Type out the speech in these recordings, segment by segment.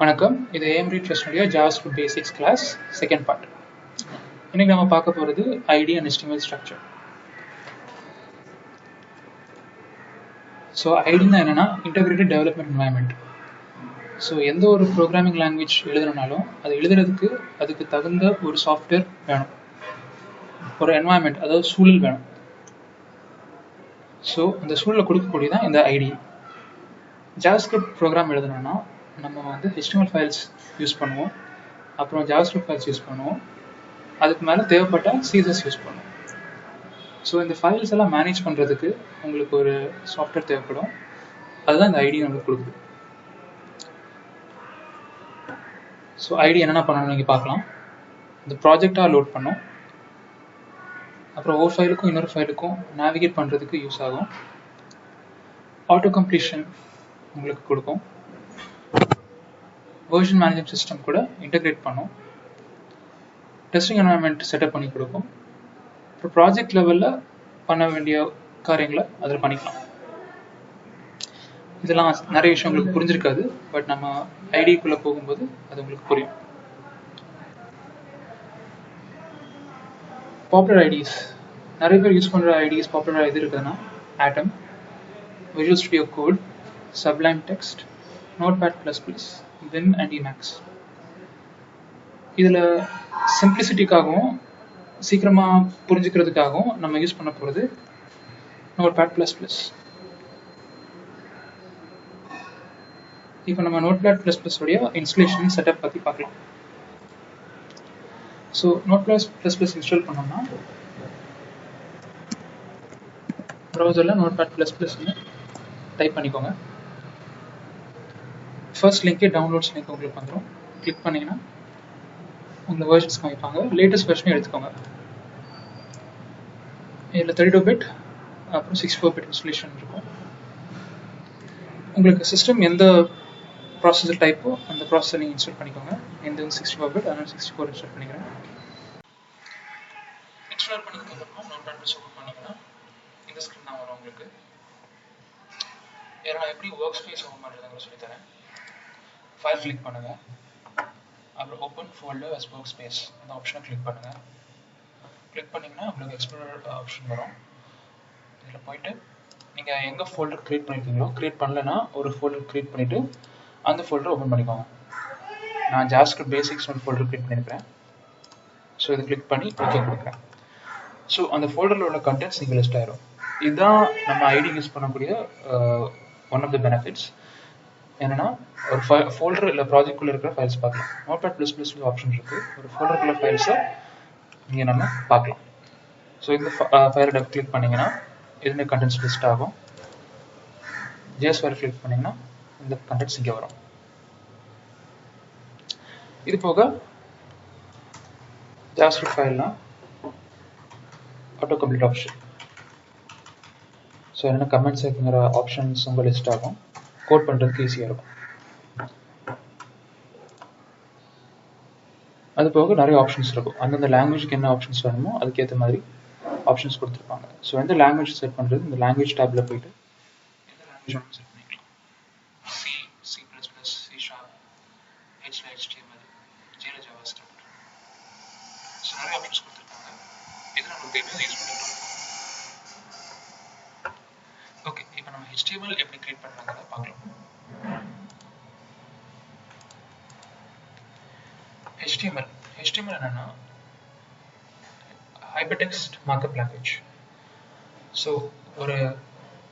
வணக்கம், இது AMD Trustனுடைய JavaScript Basics class second part. இன்னைக்கு நம்ம பார்க்க போகிறது ID and HTML structure. So IDனா என்னன்னா Integrated Development Environment. So எந்த ஒரு ப்ரோக்ராமிங் லாங்குவேஜ் எழுதுறனாலும் அது எழுதுறதுக்கு அதுக்கு தகுந்த ஒரு சாஃப்ட்வேர் வேணும், ஒரு என்வாயன்மெண்ட், அதாவது சூழல் வேணும். ஸோ அந்த சூழலை கொடுக்கக்கூடியதான் இந்த ஐடி. JavaScript ப்ரோக்ராம் எழுதணும்னா நம்ம வந்து HTML ஃபைல்ஸ் யூஸ் பண்ணுவோம், அப்புறம் JavaScript ஃபைல்ஸ் யூஸ் பண்ணுவோம், அதுக்கு மேலே தேவைப்பட்ட CSS யூஸ் பண்ணுவோம். ஸோ இந்த ஃபைல்ஸ் எல்லாம் மேனேஜ் பண்ணுறதுக்கு உங்களுக்கு ஒரு சாஃப்ட்வேர் தேவைப்படும், அதுதான் இந்த ஐடி உங்களுக்கு கொடுக்குது. ஸோ ஐடி என்னென்ன பண்ணணும் நீங்கள் பார்க்கலாம். இந்த ப்ராஜெக்டாக லோட் பண்ணும், அப்புறம் ஒரு ஃபைலுக்கும் இன்னொரு ஃபைலுக்கும் நேவிகேட் பண்ணுறதுக்கு யூஸ் ஆகும். ஆட்டோ கம்ப்ளீஷன் உங்களுக்கு கொடுக்கும். வெர்ஷன் மேனேஜ்மெண்ட் சிஸ்டம் கூட இன்டகிரேட் பண்ணும். டெஸ்டிங் என்வாயன்மெண்ட் செட்டப் பண்ணி கொடுக்கும். அப்புறம் ப்ராஜெக்ட் லெவலில் பண்ண வேண்டிய காரியங்களை அதில் பண்ணிக்கலாம். இதெல்லாம் நிறைய விஷயம் உங்களுக்கு புரிஞ்சிருக்காது, பட் நம்ம ஐடிக்குள்ளே போகும்போது அது உங்களுக்கு புரியும். பாப்புலர் ஐடிஸ், நிறைய பேர் யூஸ் பண்ணுற ஐடிஸ் பாப்புலராக எது இருக்குதுன்னா ஆட்டம், Visual Studio Code, Sublime Text, Notepad++, Vim and Emacs. இதில் சிம்பிளிசிட்டிக்காகவும் சீக்கிரமாக புரிஞ்சுக்கிறதுக்காகவும் நம்ம யூஸ் பண்ண போகிறது Notepad++. இப்போ நம்ம Notepad++ உடைய இன்ஸ்டலேஷன் செட்டப் பற்றி பார்க்கலாம். ஸோ Notepad++ இன்ஸ்டால் பண்ணோம்னா ப்ரௌசரில் Notepad++ன்னு டைப் பண்ணிக்கோங்க. ஃபர்ஸ்ட் லிங்கே டவுன்லோட்ஸ் லிங்க் உங்களுக்கு வந்துடும். கிளிக் பண்ணிங்கன்னா உங்களை வெர்ஷன்ஸ் காமிப்பாங்க. லேட்டஸ்ட் வெர்ஷனே எடுத்துக்கோங்க. இதில் 32 பிட் அப்புறம் 64 பிட் இன்ஸ்டலேஷன் இருக்கும். உங்களுக்கு சிஸ்டம் எந்த ப்ராசஸர் டைப்போ அந்த ப்ராசஸர் நீங்கள் இன்ஸ்டால் பண்ணிக்கோங்க. எந்த 64 பிட், அதனால் 64 இன்ஸ்டால் பண்ணிக்கிறேன். இன்ஸ்டால் பண்ணதுக்கப்புறம் Notepad+ ஓப்பன் பண்ணிங்கன்னா இந்த ஸ்க்ரீன் தான் வரும் உங்களுக்கு. நான் எப்படி ஒர்க் ஸ்பேஸ் ஓப்பன் பண்ணுறதுங்கிற சொல்லித்தரேன். ஃபைல் கிளிக் பண்ணுங்கள், அப்புறம் open folder as workspace அந்த ஆப்ஷனை கிளிக் பண்ணுங்கள். கிளிக் பண்ணிங்கன்னா உங்களுக்கு எக்ஸ்ப்ளோரர் ஆப்ஷன் வரும். இதில் போயிட்டு நீங்கள் எங்கே ஃபோல்டர் க்ரியேட் பண்ணியிருக்கீங்களோ, க்ரியேட் பண்ணலைன்னா ஒரு ஃபோல்டர் க்ரியேட் பண்ணிவிட்டு அந்த ஃபோல்டரை ஓப்பன் பண்ணிக்கோங்க. நான் JavaScript Basics ஒரு ஃபோல்டர் க்ரியேட் பண்ணியிருக்கிறேன். ஸோ இதை கிளிக் பண்ணி ஓகே கொடுக்குறேன். ஸோ அந்த ஃபோல்டரில் உள்ள கண்டென்ட்ஸ் இங்கே லிஸ்ட் ஆயிரும். இதுதான் நம்ம ஐடி யூஸ் பண்ணக்கூடிய ஒன் ஆஃப் த பெனிஃபிட்ஸ். என்னன்னா ஒரு ஃபோல்டர் இல்லை ப்ராஜெக்ட்குள்ளே இருக்கிற ஃபைல்ஸ் பார்க்கலாம். Notepad++ ஆப்ஷன் இருக்குது. ஒரு ஃபோல்டருக்குள்ள ஃபைல்ஸை இங்கே நம்ம பார்க்கலாம். ஸோ இந்த ஃபைலை கிளிக் பண்ணிங்கன்னா இதுமாதிரி கண்டென்ட்ஸ் லிஸ்ட் ஆகும். JS ஃபைல் கிளிக் பண்ணிங்கன்னா இந்த கண்டென்ட்ஸ் இங்கே வரும். இது போக JavaScript ஃபைல்னா ஆட்டோ கம்ப்ளீட் ஆப்ஷன். ஸோ என்னென்ன கமெண்ட்ஸ் இருக்குங்கிற ஆப்ஷன்ஸ் உங்கள் லிஸ்ட் ஆகும். கோட் பண்ணுறதுக்கு ஈஸியாக இருக்கும். அது போக நிறைய ஆப்ஷன்ஸ் இருக்கும். அந்தந்த லாங்குவேஜ்க்கு என்ன ஆப்ஷன்ஸ் வேணுமோ அதுக்கேற்ற மாதிரி ஆப்ஷன்ஸ் கொடுத்துருப்பாங்க. ஸோ எந்த லாங்குவேஜ் செட் பண்ணுறது, இந்த லாங்குவேஜ் டேப்பில் போயிட்டு எந்த லாங்குவேஜ் வேணும் செட் பண்ணிக்கலாம். C, C++, C#, HTML, JavaScript. So நிறைய ஆப்ஷன்ஸ் கொடுத்துருக்காங்க. இது நமக்கு எப்படி யூஸ் பண்ணிக்கலாம். ஓகே, இப்போ நம்ம HTML எப்படி கிரியேட் பண்ணுறாங்கிறத பார்க்கலாம். HTML என்னன்னா ஹைபர்டெக்ஸ்ட் மார்க்அப் லாங்குவேஜ். ஸோ ஒரு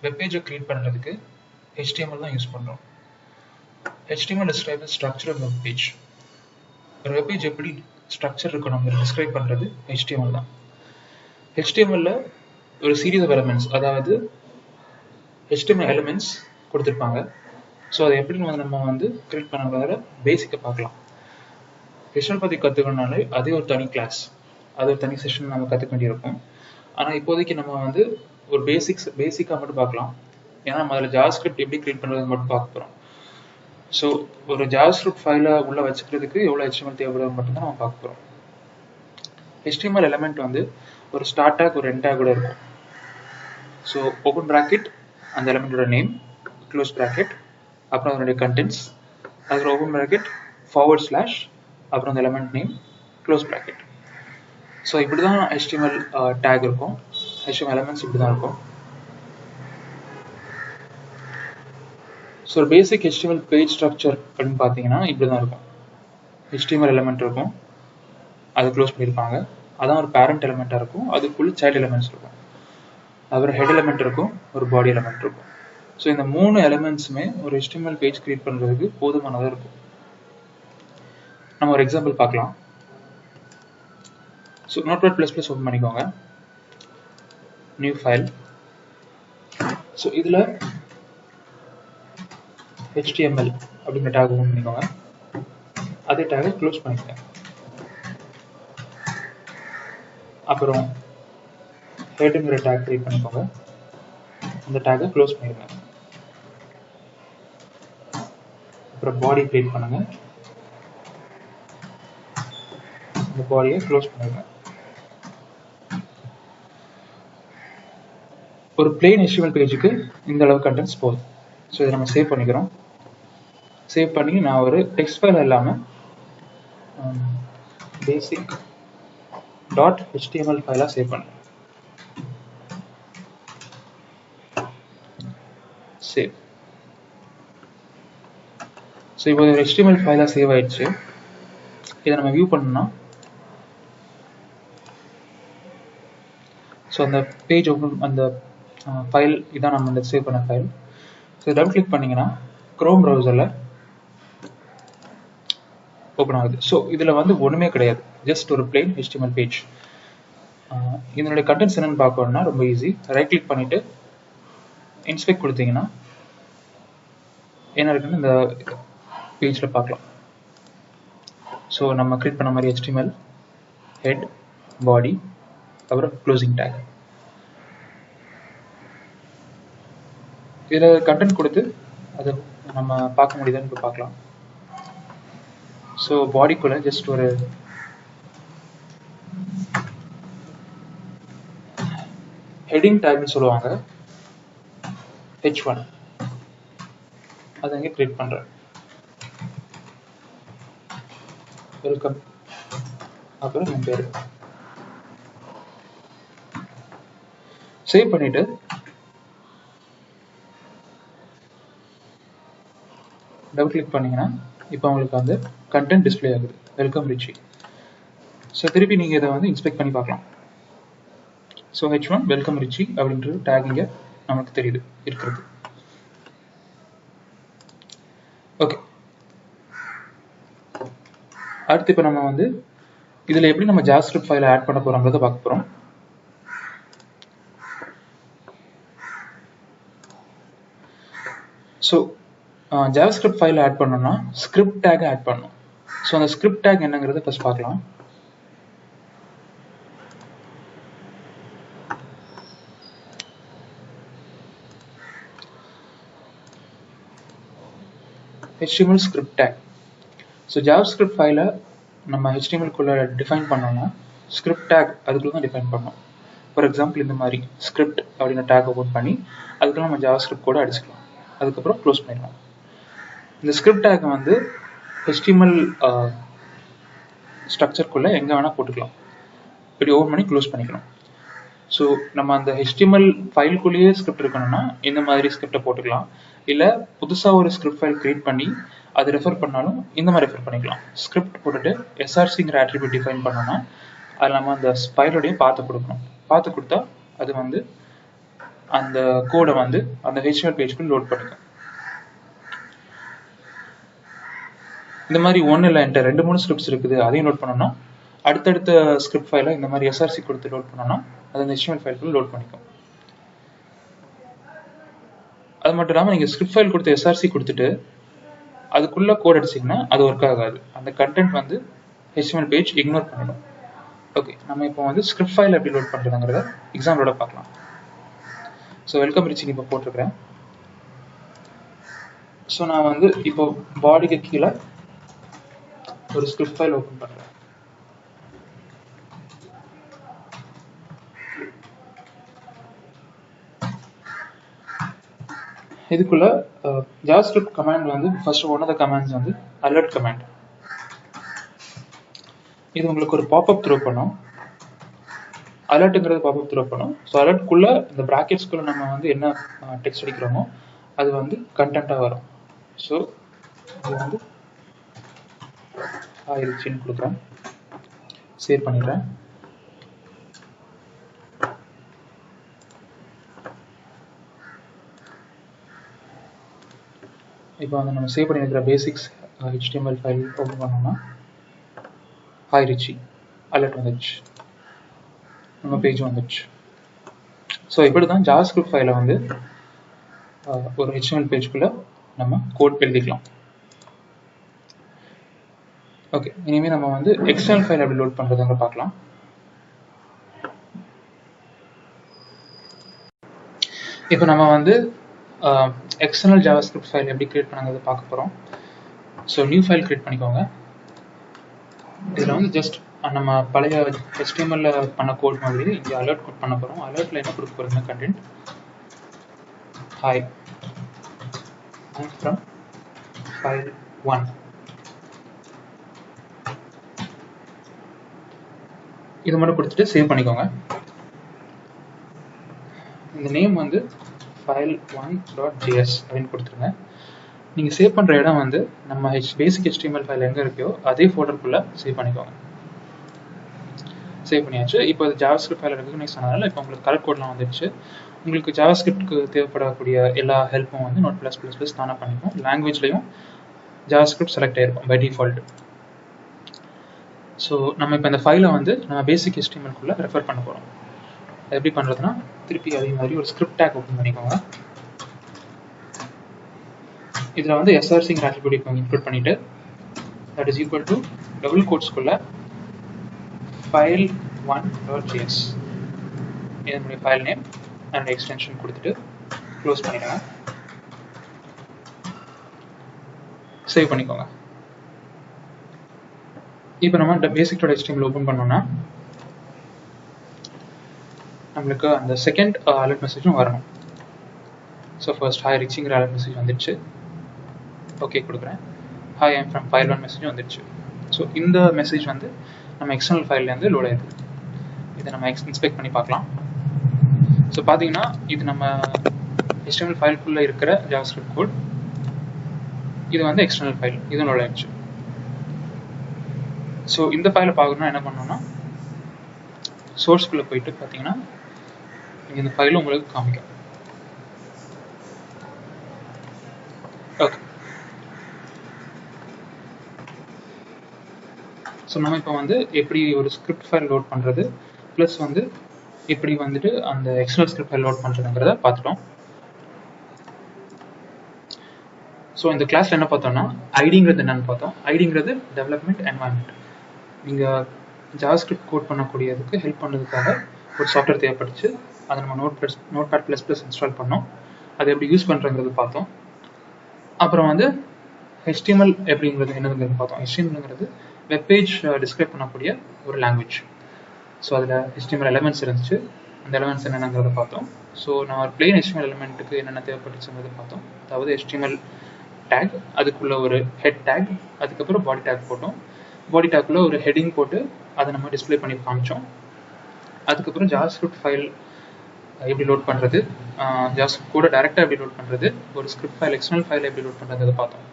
வெப்பேஜை கிரியேட் பண்ணுறதுக்கு HTML தான் யூஸ் பண்ணுறோம். HTML describes structure of web page. ஒரு வெப்பேஜ் எப்படி ஸ்ட்ரக்சர் இருக்கணும் டிஸ்கிரைப் பண்ணுறது HTML தான். HTML ஒரு சீரீஸ் ஆஃப் எலிமெண்ட்ஸ், அதாவது HTML எலிமெண்ட்ஸ் கொடுத்துருப்பாங்க. ஸோ அதை எப்படி நம்ம வந்து கிரியேட் பண்ணுறத பேசிக்கை பார்க்கலாம். HTML பற்றி கற்றுக்கணுனாலே அதே ஒரு தனி கிளாஸ், அது ஒரு தனி செஷன் நம்ம கற்றுக்க வேண்டியிருக்கும். ஆனால் இப்போதைக்கு நம்ம வந்து ஒரு பேசிக்காக மட்டும் பார்க்கலாம். ஏன்னா நம்ம அதில் JavaScript எப்படி கிரியேட் பண்ணுறது மட்டும் பார்க்க போகிறோம். ஸோ ஒரு JavaScript ஃபைலை உள்ளே வச்சுக்கிறதுக்கு எவ்வளோ HTML தேவைப்படுறது மட்டும்தான் நம்ம பார்க்க போகிறோம். HTML எலிமெண்ட் வந்து ஒரு ஸ்டார்ட் டேக், ஒரு எண்ட் டேக் கூட இருக்கும். ஸோ ஓப்பன் ப்ராக்கெட் அந்த எலிமெண்டோட நேம், க்ளோஸ் ப்ராக்கெட், அப்புறம் அதனுடைய கண்டென்ட்ஸ், அதுக்கு ஓப்பன் ப்ராக்கெட் ஃபார்வர்ட் ஸ்லாஷ் அப்புறம் அந்த element name close bracket. So இப்படி தான் HTML டேக் இருக்கும். HTML எலமெண்ட்ஸ் இப்படி தான் இருக்கும். ஸோ ஒரு பேசிக் HTML பேஜ் ஸ்ட்ரக்சர் அப்படின்னு பார்த்தீங்கன்னா இப்படி தான் இருக்கும். HTML எலமெண்ட் இருக்கும், அதை க்ளோஸ் பண்ணியிருப்பாங்க. அதான் ஒரு பேரண்ட் எலமெண்ட்டாக இருக்கும், அதுக்குள்ளே சைல்டு எலமெண்ட்ஸ் இருக்கும். அப்புறம் ஹெட் எலமெண்ட் இருக்கும், ஒரு பாடி எலமெண்ட் இருக்கும். ஸோ இந்த 3 எலமெண்ட்ஸுமே ஒரு HTML பேஜ் கிரியேட் பண்ணுறதுக்கு போதுமானதாக இருக்கும். நம்ம ஒரு எக்ஸாம்பிள் பார்க்கலாம். ஸோ Notepad++ ஓப்பன் பண்ணிக்கோங்க, நியூ ஃபைல். ஸோ இதில் HTML அப்படிங்கிற டேக் ஓப்பன் பண்ணிக்கோங்க, அதே டேகை க்ளோஸ் பண்ணிக்கோங்க. அப்புறம் ஹெட்ங்கிற டேக் கிரியேட் பண்ணிக்கோங்க, அந்த டேகை க்ளோஸ் பண்ணிடுங்க. அப்புறம் பாடி கிரியேட் பண்ணுங்க, இந்த பாடியை க்ளோஸ் பண்ணிடுங்க. ஒரு பிளெயின் HTML பேஜுக்கு இந்த அளவு கண்டென்ட்ஸ் போதும். ஸோ இதை நம்ம சேவ் பண்ணிக்கிறோம். சேவ் பண்ணி நான் ஒரு டெக்ஸ்ட் ஃபைல் இல்லாமல் basic.html ஃபைலாக சேவ் பண்ணுறேன். சேவ். ஸோ இப்போ ஒரு HTML ஃபைலாக சேவ் ஆயிடுச்சு. இதை நம்ம வியூ பண்ணோம்னா ஸோ அந்த பேஜ் ஓப்பன், அந்த ஃபைல் இதான் நம்ம இந்த சேவ் பண்ண ஃபைல். ஸோ டபுள் கிளிக் பண்ணிங்கன்னா க்ரோம் ப்ரௌசரில் ஓப்பன் ஆகுது. ஸோ இதில் வந்து ஒன்றுமே கிடையாது, ஜஸ்ட் ஒரு பிளெயின் HTML பேஜ். இதனுடைய கண்டென்ட்ஸ் என்னென்னு பார்க்கணும்னா ரொம்ப ஈஸி. ரைட் கிளிக் பண்ணிவிட்டு இன்ஸ்பெக்ட் கொடுத்தீங்கன்னா என்ன இருக்குன்னு இந்த பேஜில் பார்க்கலாம். ஸோ நம்ம கிரியேட் பண்ண மாதிரி HTML ஹெட், பாடி, அப்புறம் க்ளோசிங் டேக். இதில் கண்டென்ட் கொடுத்து அதை நம்ம பார்க்க முடியுதுன்னு இப்போ பார்க்கலாம். ஸோ பாடிக்குள்ளே ஜஸ்ட் ஒரு ஹெட்டிங் டேக்னு சொல்லுவாங்க, H1, அதை அங்கே கிரியேட் பண்ணுறேன். வெல்கம், அப்புறம் என் பேர். சேவ் பண்ணிவிட்டு டபுள் கிளிக் பண்ணிங்கன்னா இப்போ உங்களுக்கு வந்து கண்டென்ட் டிஸ்பிளே ஆகுது, வெல்கம் ரிச்சி. ஸோ திருப்பி நீங்கள் இதை வந்து இன்ஸ்பெக்ட் பண்ணி பார்க்கலாம். ஸோ H1 வெல்கம் ரிச்சி அப்படின்றது டேக் இங்கே நமக்கு தெரியுது இருக்கிறது. ஓகே, அடுத்து இப்போ நம்ம வந்து இதில் எப்படி நம்ம ஜாவாஸ்கிரிப்ட் ஃபைலை ஆட் பண்ண போகிறோங்கிறத பார்க்க போகிறோம். ஸோ ஜாவாஸ்கிரிப்ட் ஃபைலை ஆட் பண்ணோம்னா ஸ்கிரிப்ட் டேக் ஆட் பண்ணணும். ஸோ அந்த ஸ்கிரிப்ட் டேக் என்னங்கிறத ஃபர்ஸ்ட் பார்க்கலாம். HTML script take. So JavaScript ஃபைலை நம்ம HTML-குள்ளே டிஃபைன் பண்ணோம்னா ஸ்கிரிப்ட் டேக் அதுக்குள்ள தான் டிஃபைன் பண்ணோம். ஃபார் எக்ஸாம்பிள் இந்த மாதிரி ஸ்கிரிப்ட் அப்படிங்கிற டேக் ஓப்பன் பண்ணி அதுக்குள்ள நம்ம ஜாவாஸ்கிரிப்ட் கூட அடிச்சுக்கலாம், அதுக்கப்புறம் க்ளோஸ் பண்ணிடலாம். இந்த ஸ்கிரிப்ட் டேக் வந்து HTML ஸ்ட்ரக்சர்க்குள்ளே எங்கே வேணால் போட்டுக்கலாம். இப்படி ஓப்பன் பண்ணி க்ளோஸ் பண்ணிக்கணும். ஸோ நம்ம அந்த HTML ஃபைலுக்குள்ளேயே ஸ்கிரிப்ட் இருக்கணும்னா இந்த மாதிரி ஸ்கிரிப்டை போட்டுக்கலாம். இல்லை புதுசாக ஒரு ஸ்கிரிப்ட் ஃபைல் கிரியேட் பண்ணி அதை ரெஃபர் பண்ணாலும் இந்த மாதிரி ரெஃபர் பண்ணிக்கலாம். ஸ்கிரிப்ட் போட்டுட்டு SRCங்கிற ஆட்ரிபியூட் டிஃபைன் பண்ணோம்னா அதில் நம்ம அந்த ஃபைலோடைய பாத்தை கொடுக்கணும். பாத்து கொடுத்தா அது வந்து அந்த கோடை வந்து அந்த HTML பேஜ்க்கு லோட் பண்ணிக்கும். இந்த மாதிரி ஒன்று இல்லை என்கிட்ட 2-3 ஸ்கிரிப்ட்ஸ் இருக்குது, அதையும் லோட் பண்ணோம்னா அடுத்தடுத்த ஸ்கிரிப்ட் ஃபைலை இந்த மாதிரி SRC கொடுத்து லோட் பண்ணோம்னா அது அந்த HTML ஃபைலுக்குள்ள லோட் பண்ணிக்கும். அது மட்டும் இல்லாமல் நீங்கள் ஸ்கிரிப்ட் ஃபைல் கொடுத்து SRC கொடுத்துட்டு அதுக்குள்ள கோட் அடிச்சிங்கன்னா அது ஒர்க் ஆகாது, அந்த கண்டென்ட் வந்து HTML பேஜ் இக்னோர் பண்ணிடும். ஓகே, நம்ம இப்போ வந்து ஸ்கிரிப்ட் ஃபைல் எப்படி லோட் பண்ணுறதுங்கிறத எக்ஸாம்பிளோட பார்க்கலாம். ஸோ வெல்கம் ரிச்சிங் இப்போ போட்டிருக்கிறேன். ஸோ நான் வந்து இப்போ பாடிக்கு கீழே ஒரு ஸ்கிரிப்ட் ஃபைல் ஓப்பன் பண்ணுறேன். இதுக்குள்ள JavaScript கமாண்ட் வந்து first one of the commands வந்து alert கமாண்ட். இது உங்களுக்கு ஒரு பாப்அப் த்ரோ பண்ணும். அலர்ட்ங்கிறது பாப்அப் த்ரோ பண்ணும். ஸோ அலர்ட்குள்ள இந்த ப்ராக்கெட்ஸ்குள்ள நம்ம வந்து என்ன டெக்ஸ்ட் அடிக்கிறோமோ அது வந்து கண்டென்ட்டாக வரும். ஸோ இது வந்து ஆயிடுச்சுன்னு கொடுக்குறேன், சேவ் பண்ணிடுறேன். இப்போ வந்து நம்ம சேவ் பண்ணியிருக்கிற பேசிக்ஸ் HTML ஃபைல் ஓப்பன் பண்ணோம்னா ஆயிடுச்சு, அலர்ட் வந்துடுச்சு, நம்ம பேஜ் வந்துடுச்சு. ஸோ இப்படி தான் JavaScript ஃபைலை வந்து ஒரு HTML பேஜ்குள்ளே நம்ம கோட் எழுதிக்கலாம். ஓகே, இனிமேல் நம்ம வந்து எக்ஸ்டர்னல் ஃபைல் எப்படி லோட் பண்ணுறதுங்க பார்க்கலாம். இப்போ நம்ம வந்து எக்ஸ்டர்னல் JavaScript ஃபைல் எப்படி கிரியேட் பண்ணுறது பார்க்க போகிறோம். ஸோ நியூ ஃபைல் கிரியேட் பண்ணிக்கோங்க. இதில் வந்து ஜஸ்ட் நம்ம பழைய HTML பண்ண கோட் மாதிரி இங்கே அலர்ட் கோட் பண்ண போகிறோம். அலர்ட்டில் என்ன கொடுக்க போகிறோம்னா கண்டென்ட் ஹாய் ஃப்ரம் ஃபைல் 1. இது மட்டும் கொடுத்துட்டு சேவ் பண்ணிக்கோங்க. இந்த நேம் வந்து file1.js அப்படின்னு கொடுத்துருங்க. நீங்கள் சேவ் பண்ணுற இடம் வந்து நம்ம பேசிக் HTML ஃபைல் எங்கே இருக்கோ அதே ஃபோல்டருக்குள்ளே சேவ் பண்ணிக்கோங்க. சேவ் பண்ணியாச்சு. இப்போ அது JavaScript ஃபைல் ரெகக்னைஸ் ஆனதால இப்போ உங்களுக்கு கலர் கோட்லாம் வந்துடுச்சு. உங்களுக்கு JavaScriptக்கு தேவைப்படக்கூடிய எல்லா ஹெல்ப்பும் வந்து Node+++ தானே பண்ணிக்கும். லாங்குவேஜ்லையும் JavaScript செலக்ட் ஆகிருக்கும் பை டிஃபால்ட். ஸோ நம்ம இப்போ இந்த ஃபைலை வந்து நம்ம பேசிக் HTMLக்குள்ளே ரெஃபர் பண்ண போகிறோம். எப்படி பண்ணுறதுன்னா திருப்பி அதே மாதிரி ஒரு ஸ்கிரிப்ட் டேக் ஓப்பன் பண்ணிக்கோங்க. இதில் வந்து srcங்கிற ஆட்ரிபியூட் இன்க்ளூட் பண்ணிவிட்டு that is equal to double கோட்ஸ்குள்ளே file1.js இதனுடைய ஃபைல் நேம் அண்ட் எக்ஸ்டென்ஷன் கொடுத்துட்டு க்ளோஸ் பண்ணிடுங்க. சேவ் பண்ணிக்கோங்க. இப்போ நம்ம basic.html ஓப்பன் பண்ணோம்னா நம்மளுக்கு அந்த செகண்ட் அலர்ட் மெசேஜும் வரணும். ஸோ ஃபர்ஸ்ட் ஹாய் ரிச்சிங்கிற அலர்ட் மெசேஜ் வந்துடுச்சு. ஓகே கொடுக்குறேன். ஹாய் ஐம் ஃப்ரம் ஃபைல் 1 மெசேஜும் வந்துடுச்சு. ஸோ இந்த மெசேஜ் வந்து நம்ம எக்ஸ்டர்னல் ஃபைல்லேருந்து லோட் ஆகிருக்கு. இதை நம்ம இன்ஸ்பெக்ட் பண்ணி பார்க்கலாம். ஸோ பார்த்தீங்கன்னா இது நம்ம HTML ஃபைலுக்குள்ளே இருக்கிற JavaScript கோட். இது வந்து எக்ஸ்டர்னல் ஃபைல், இதுவும் லோட் ஆகிடுச்சு. ஸோ இந்த ஃபைலை பார்க்கணும்னா என்ன பண்ணணும்னா சோர்ஸ்குள்ளே போயிட்டு பார்த்தீங்கன்னா இந்த ஃபைலும் உங்களுக்கு காமிக்கும். ஓகே, ஸோ நம்ம இப்போ வந்து எப்படி ஒரு ஸ்கிரிப்ட் ஃபைல் லோட் பண்ணுறது ப்ளஸ் வந்து எப்படி வந்துட்டு அந்த எக்ஸ்டர்னல் ஸ்கிரிப்ட் ஃபைல் லோட் பண்ணுறதுங்கிறத பார்த்துட்டோம். ஸோ இந்த கிளாஸில் என்ன பார்த்தோம்னா ஐடிங்கிறது என்னென்னு பார்த்தோம். ஐடிங்கிறது டெவலப்மெண்ட் என்வாயன்மெண்ட். நீங்கள் JavaScript கோட் பண்ணக்கூடியதுக்கு ஹெல்ப் பண்ணுறதுக்காக ஒரு சாஃப்ட்வேர் தேவைப்பட்டுச்சு. அதை நம்ம Notepad++ இன்ஸ்டால் பண்ணோம். அதை எப்படி யூஸ் பண்ணுறங்கிறது பார்த்தோம். அப்புறம் வந்து HTML எப்படிங்கிறது என்னதுங்கிறது பார்த்தோம். HTMLங்கிறது வெப்பேஜ் டிஸ்கிரைப் பண்ணக்கூடிய ஒரு லாங்குவேஜ். ஸோ அதில் HTML எலமெண்ட்ஸ் இருந்துச்சு. அந்த எலமெண்ட்ஸ் என்னென்னங்கிறத பார்த்தோம். ஸோ நான் ஒரு பிளெயின் HTML எலமெண்ட்டுக்கு என்னென்ன தேவைப்பட்டுச்சுங்கிறத பார்த்தோம். அதாவது HTML டேக், அதுக்குள்ள ஒரு ஹெட் டேக், அதுக்கப்புறம் பாடி டேக் போட்டோம். பாடி டேக்குள்ள ஒரு ஹெட்டிங் போட்டு அதை நம்ம டிஸ்பிளே பண்ணி காமிச்சோம். அதுக்கப்புறம் JavaScript ஃபைல் எப்படி லோட் பண்ணுறது, JavaScript கூட டைரெக்டாக எப்படி லோட் பண்ணுறது, ஒரு ஸ்கிரிப்ட் ஃபைல் எக்ஸ்டர்னல் ஃபைல் எப்படி லோட் பண்ணுறது அதை பார்த்தோம்.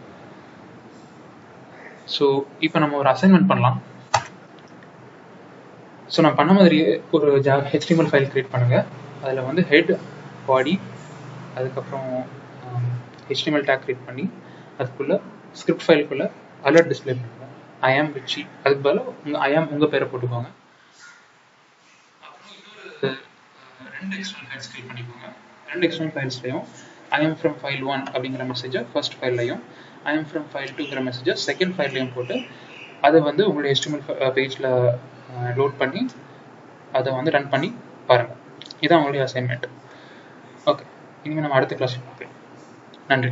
ஸோ இப்போ நம்ம ஒரு அசைன்மெண்ட் பண்ணலாம். ஸோ நான் பண்ண மாதிரியே ஒரு HTML ஃபைல் கிரியேட் பண்ணுங்கள். அதில் வந்து ஹெட், பாடி, அதுக்கப்புறம் HTML டேக் கிரியேட் பண்ணி அதுக்குள்ளே ஸ்கிரிப்ட் ஃபைலுக்குள்ளே அலர்ட் டிஸ்பிளே பண்ணுங்கள். I am Richie, அதுக்கு பதிலாக I am உங்கள் பேரை போட்டுக்கோங்க. அப்புறம் இன்னொரு 2 எக்ஸ்டர்னல் ஃபைல்ஸ் கிரியேட் பண்ணிக்கோங்க. 2 எக்ஸ்டர்னல் ஃபைல்ஸ்லையும் I am from file 1 அப்படிங்கிற மெசேஜை ஃபர்ஸ்ட் ஃபைல்லையும் I am from file 2ங்கிற மெசேஜை செகண்ட் ஃபைல்லையும் போட்டு அதை வந்து உங்களுடைய HTML பேஜில் லோட் பண்ணி அதை வந்து ரன் பண்ணி பாருங்கள். இதுதான் உங்களுடைய அசைன்மெண்ட். ஓகே, இனிமேல் நம்ம அடுத்த கிளாஸ் பார்க்கலாம். நன்றி.